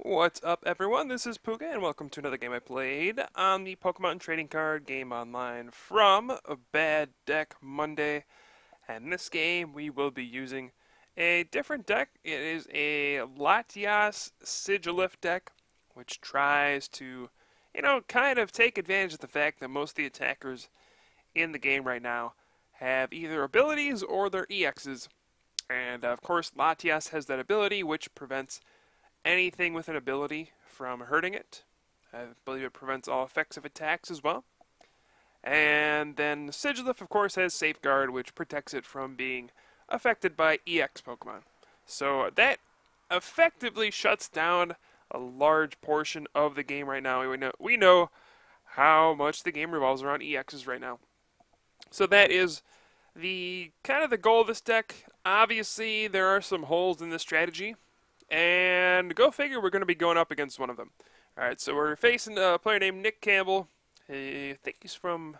What's up, everyone? This is Pooka, and welcome to another game I played on the Pokemon Trading Card Game Online from Bad Deck Monday. And in this game, we will be using a different deck. It is a Latias Sigilyph deck, which tries to, kind of take advantage of the fact that most of the attackers in the game right now have either abilities or their EXs. And of course, Latias has that ability, which prevents anything with an ability from hurting it. I believe it prevents all effects of attacks as well. And then Sigilyph, of course, has Safeguard, which protects it from being affected by EX Pokemon. So that effectively shuts down a large portion of the game right now. We know how much the game revolves around EXs right now. So that is the kind of the goal of this deck. Obviously, there are some holes in this strategy. And go figure, we're going to be going up against one of them. Alright, so we're facing a player named Nick Campbell. I think he's from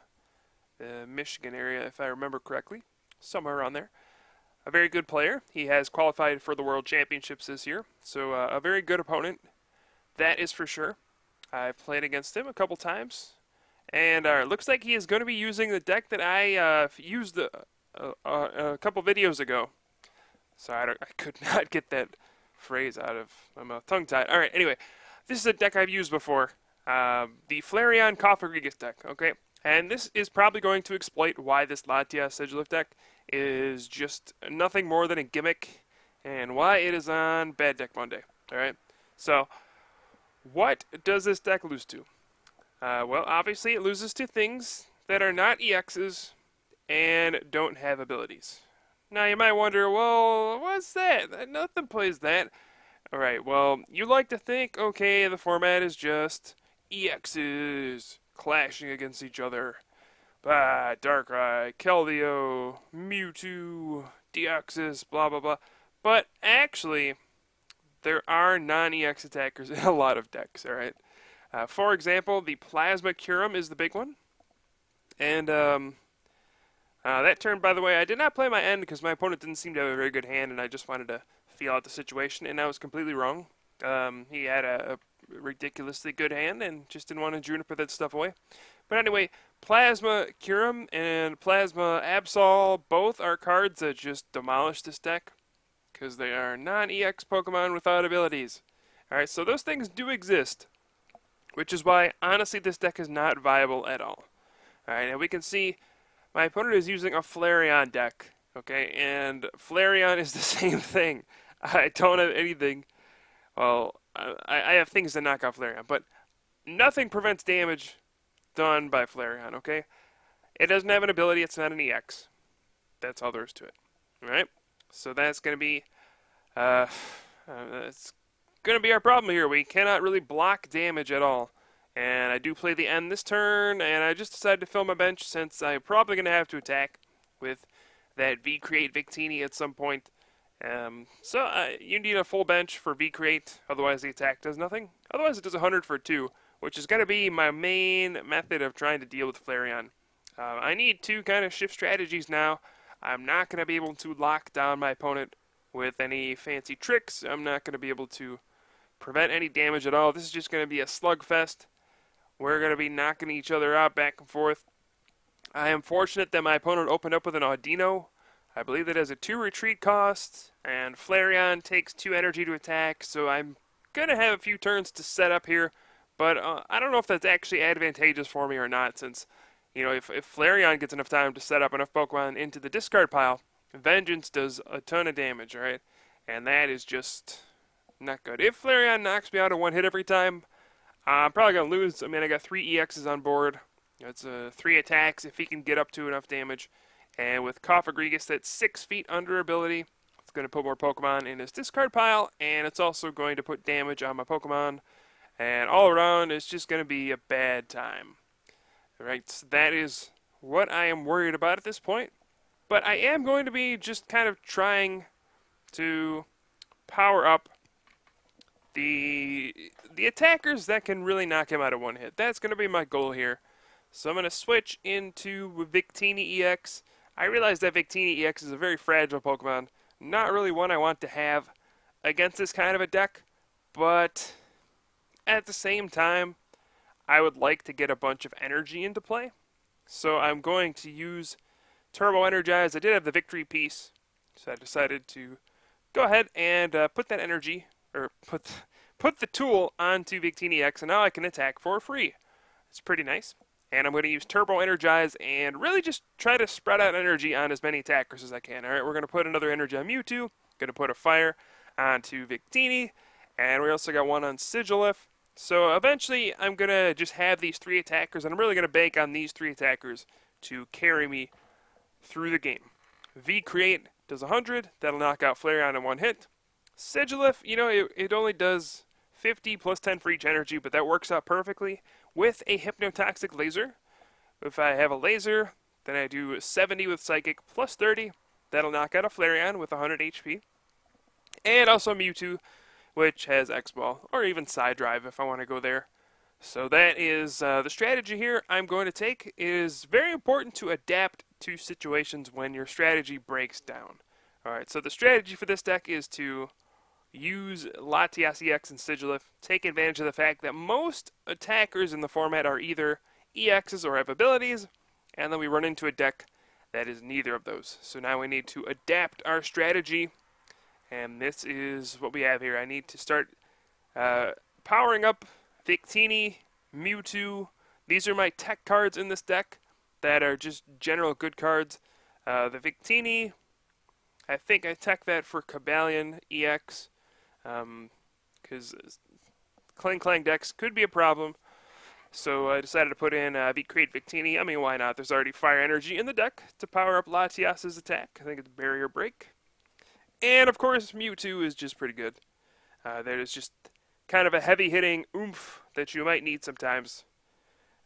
the Michigan area, if I remember correctly. Somewhere around there. A very good player. He has qualified for the World Championships this year. So a very good opponent. That is for sure. I've played against him a couple times. And it looks like he is going to be using the deck that I used a couple videos ago. So I could not get that phrase out of I'm tongue-tied. All right, anyway, this is a deck I've used before, the Flareon Cofagrigus deck. Okay, and this is probably going to exploit why this Latias Sigilyph deck is just nothing more than a gimmick, and why it is on Bad Deck Monday. All right, so what does this deck lose to? Well, obviously it loses to things that are not EXs and don't have abilities. Now you might wonder, well, what's that? Nothing plays that. Alright, well, you like to think, okay, the format is just EXs clashing against each other. Darkrai, Keldeo, Mewtwo, Deoxys, blah blah blah. But actually, there are non-EX attackers in a lot of decks, alright? For example, the Plasma Curum is the big one. And, that turn, by the way, I did not play my end because my opponent didn't seem to have a very good hand, and I just wanted to feel out the situation, and I was completely wrong. He had a ridiculously good hand and just didn't want to Juniper that stuff away. But anyway, Plasma Curum and Plasma Absol, both are cards that just demolish this deck because they are non-EX Pokemon without abilities. Alright, so those things do exist, which is why, honestly, this deck is not viable at all. Alright, and we can see my opponent is using a Flareon deck, okay, and Flareon is the same thing. I don't have anything, well, I have things that knock out Flareon, but nothing prevents damage done by Flareon, okay? It doesn't have an ability, it's not an EX. That's all there is to it, alright? So that's going to be, it's going to be our problem here. We cannot really block damage at all. And I do play the end this turn, and I just decided to fill my bench since I'm probably going to have to attack with that V-Create Victini at some point. You need a full bench for V-Create, otherwise the attack does nothing. Otherwise it does 100 for 2, which is going to be my main method of trying to deal with Flareon. I need to kind of shift strategies now. I'm not going to be able to lock down my opponent with any fancy tricks. I'm not going to be able to prevent any damage at all. This is just going to be a slugfest. We're going to be knocking each other out back and forth. I am fortunate that my opponent opened up with an Audino. I believe that has a 2 retreat cost, and Flareon takes 2 energy to attack, so I'm going to have a few turns to set up here, but I don't know if that's actually advantageous for me or not, since, if Flareon gets enough time to set up enough Pokemon into the discard pile, Vengeance does a ton of damage, right? And that is just not good. If Flareon knocks me out in one hit every time, I'm probably going to lose. I mean, I got 3 EXs on board. That's 3 attacks if he can get up to enough damage. And with Cofagrigus, that's 6 feet under ability. It's going to put more Pokemon in his discard pile, and it's also going to put damage on my Pokemon. And all around, it's just going to be a bad time. Alright, so that is what I am worried about at this point. But I am going to be just kind of trying to power up the attackers that can really knock him out of one hit. That's going to be my goal here. So I'm going to switch into Victini EX. I realize that Victini EX is a very fragile Pokemon. Not really one I want to have against this kind of a deck, but at the same time, I would like to get a bunch of energy into play. So I'm going to use Turbo Energize. I did have the victory piece, so I decided to go ahead and put that energy, or put the tool onto Victini EX, and now I can attack for free. It's pretty nice. And I'm going to use Turbo Energize and really just try to spread out energy on as many attackers as I can. Alright, we're going to put another energy on Mewtwo, going to put a fire onto Victini, and we also got one on Sigilyph. So eventually I'm going to just have these 3 attackers, and I'm really going to bank on these 3 attackers to carry me through the game. V-Create does 100, that'll knock out Flareon in 1 hit. Sigilyph, you know, it only does 50 plus 10 for each energy, but that works out perfectly with a Hypnotoxic Laser. If I have a laser, then I do 70 with Psychic plus 30. That'll knock out a Flareon with 100 HP. And also Mewtwo, which has X-Ball, or even Side Drive if I want to go there. So that is the strategy here I'm going to take. It is very important to adapt to situations when your strategy breaks down. Alright, so the strategy for this deck is to use Latias EX and Sigilyph, take advantage of the fact that most attackers in the format are either EXs or have abilities, and then we run into a deck that is neither of those. So now we need to adapt our strategy, and this is what we have here. I need to start powering up Victini, Mewtwo. These are my tech cards in this deck that are just general good cards. The Victini, I think I tech that for Cobalion EX, because Clang Clang decks could be a problem. So I decided to put in V-Create Victini. I mean, why not? There's already Fire Energy in the deck to power up Latias's attack. I think it's Barrier Break. And of course, Mewtwo is just pretty good. That is just kind of a heavy-hitting oomph that you might need sometimes.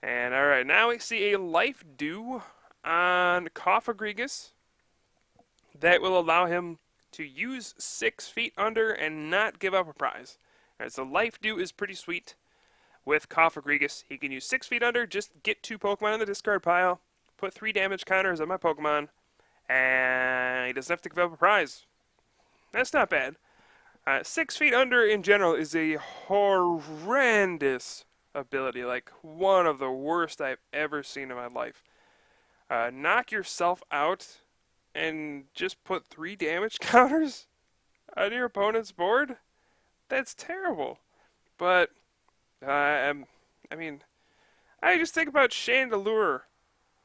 And alright, now we see a Life Dew on Cofagrigus that will allow him to use 6 feet under and not give up a prize. Alright, so Life Dew is pretty sweet with Cofagrigus. He can use 6 feet under, just get 2 Pokemon in the discard pile, put 3 damage counters on my Pokemon, and he doesn't have to give up a prize. That's not bad. 6 feet under in general is a horrendous ability, like one of the worst I've ever seen in my life. Knock yourself out and just put 3 damage counters on your opponent's board? That's terrible. But, I mean, I just think about Chandelure,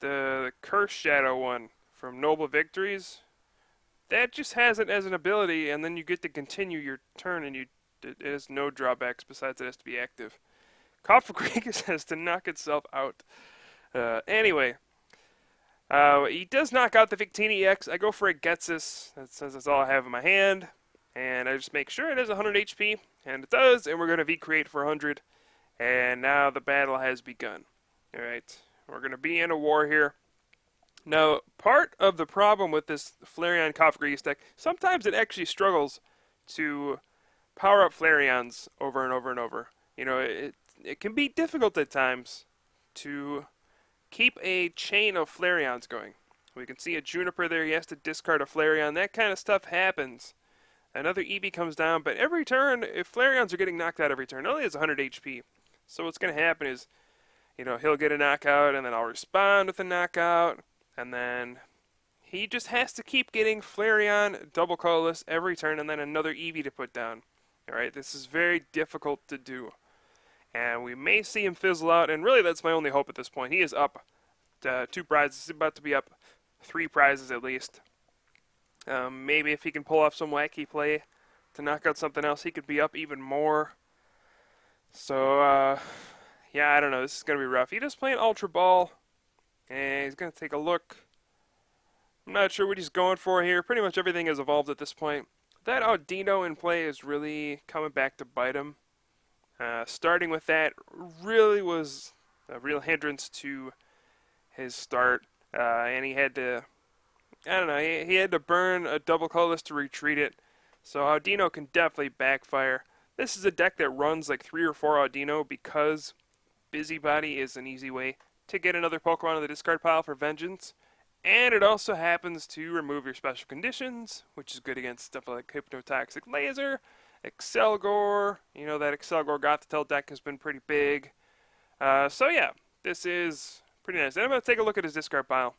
the Curse Shadow one from Noble Victories. That just has it as an ability, and then you get to continue your turn, and it has no drawbacks besides it has to be active. Cofagrigus has to knock itself out. Anyway, he does knock out the Victini EX. I go for a Getsus. That says that's all I have in my hand. And I just make sure it has 100 HP. And it does. And we're going to V-Create for 100. And now the battle has begun. Alright. We're going to be in a war here. Now, part of the problem with this Flareon Cofagrigus deck, sometimes it actually struggles to power up Flareons over and over and over. You know, it can be difficult at times to keep a chain of Flareons going. We can see a Juniper there. He has to discard a Flareon. That kind of stuff happens. Another Eevee comes down, but every turn, if Flareons are getting knocked out every turn, it only has 100 HP. So what's going to happen is, you know, he'll get a knockout, and then I'll respond with a knockout, and then he just has to keep getting Flareon double colorless every turn, and then another Eevee to put down. Alright, this is very difficult to do. And we may see him fizzle out, and really that's my only hope at this point. He is up 2 prizes. He's about to be up 3 prizes at least. Maybe if he can pull off some wacky play to knock out something else, he could be up even more. So, yeah, I don't know. This is going to be rough. He does play an Ultra Ball, and he's going to take a look. I'm not sure what he's going for here. Pretty much everything has evolved at this point. That Audino in play is really coming back to bite him. Starting with that really was a real hindrance to his start, and he had to, I don't know, he had to burn a double colorless to retreat it, so Audino can definitely backfire. This is a deck that runs like 3 or 4 Audino because Busybody is an easy way to get another Pokemon in the discard pile for Vengeance, and it also happens to remove your special conditions, which is good against stuff like Hypnotoxic Laser, Excelgor. You know, that Excelgor Gothitelle deck has been pretty big. So yeah, this is pretty nice. And I'm going to take a look at his discard pile.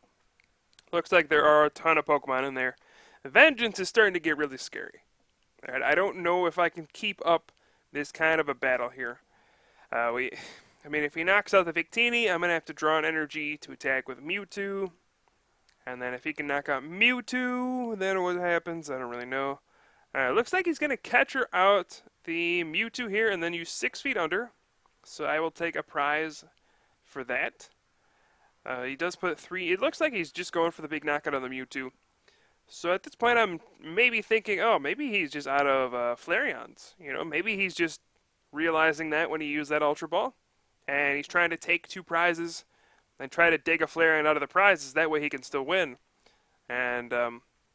Looks like there are a ton of Pokemon in there. Vengeance is starting to get really scary. Right, I don't know if I can keep up this kind of a battle here. I mean, if he knocks out the Victini, I'm going to have to draw an energy to attack with Mewtwo. And then if he can knock out Mewtwo, then what happens? I don't really know. Looks like he's going to catcher out the Mewtwo here and then use 6 feet under. So I will take a prize for that. He does put 3. It looks like he's just going for the big knockout on the Mewtwo. So at this point, I'm maybe thinking, oh, maybe he's just out of Flareons. You know, maybe he's just realizing that when he used that Ultra Ball. And he's trying to take 2 prizes and try to dig a Flareon out of the prizes. That way he can still win. And,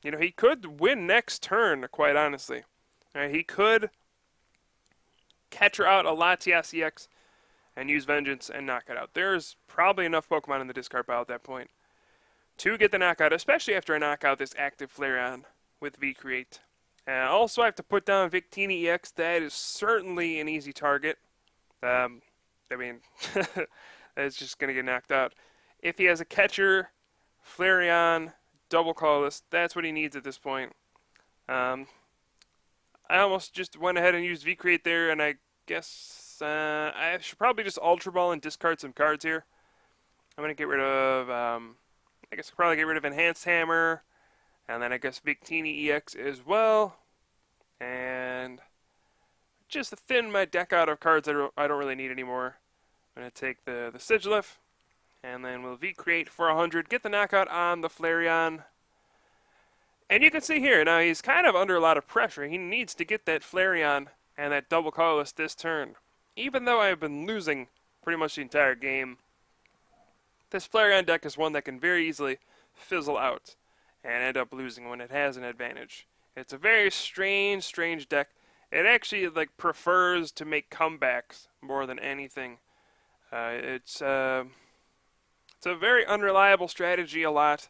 you know, he could win next turn, quite honestly. He could catcher out a Latias EX and use Vengeance and knock it out. There's probably enough Pokemon in the discard pile at that point to get the knockout, especially after I knock out this active Flareon with V-Create. Also, I have to put down Victini EX. That is certainly an easy target. I mean, it's just going to get knocked out. If he has a catcher, Flareon, double colorless, that's what he needs at this point. I almost just went ahead and used V-Create there, and I guess I should probably just Ultra Ball and discard some cards here. I'm going to get rid of, I guess I'll probably get rid of Enhanced Hammer, and then I guess Victini EX as well. And just to thin my deck out of cards I don't really need anymore. I'm going to take the Sigilyph, and then we'll V-Create for 100, get the knockout on the Flareon. And you can see here, now he's kind of under a lot of pressure. He needs to get that Flareon and that double colorless this turn. Even though I've been losing pretty much the entire game, this Flareon deck is one that can very easily fizzle out and end up losing when it has an advantage. It's a very strange deck. It actually prefers to make comebacks more than anything. It's a very unreliable strategy a lot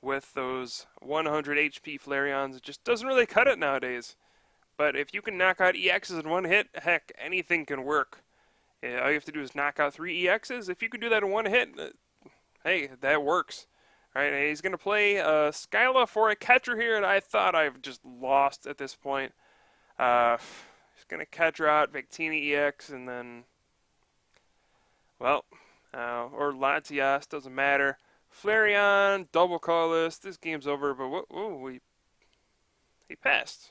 with those 100 HP Flareons. It just doesn't really cut it nowadays. But if you can knock out EXs in one hit, heck, anything can work. All you have to do is knock out 3 EXs. If you can do that in one hit, hey, that works. All right, and he's going to play Skyla for a catcher here, and I thought I've just lost at this point. He's going to catcher out Victini EX, and then, well, or Latias, doesn't matter. Flareon, double colorless, this game's over, but he passed.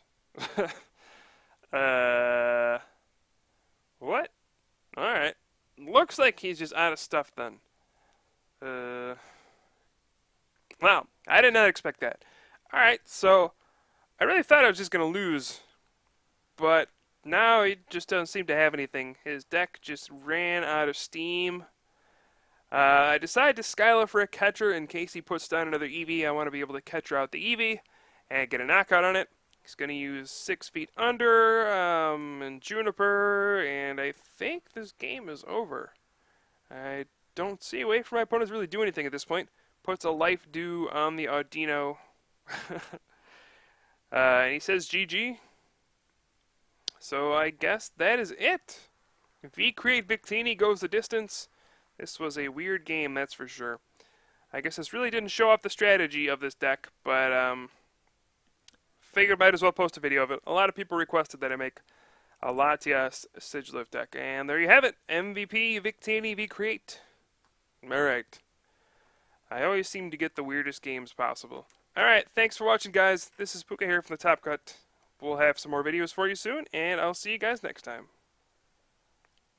What? Alright. Looks like he's just out of stuff then. Wow, I did not expect that. Alright, so I really thought I was just going to lose, but now he just doesn't seem to have anything. His deck just ran out of steam. I decided to Skyla for a catcher in case he puts down another Eevee. I want to be able to catcher out the Eevee and get a knockout on it. He's going to use 6 feet under and Juniper, and I think this game is over. I don't see a way for my opponents to really do anything at this point. Puts a life dew on the Audino. And he says GG. So I guess that is it. V-Create Victini goes the distance. This was a weird game, that's for sure. I guess this really didn't show off the strategy of this deck, but figured might as well post a video of it. A lot of people requested that I make a Latias Sigilyph deck, and there you have it. MVP Victini V-Create. Alright. I always seem to get the weirdest games possible. Alright, thanks for watching, guys. This is Pooka here from the Top Cut. We'll have some more videos for you soon, and I'll see you guys next time.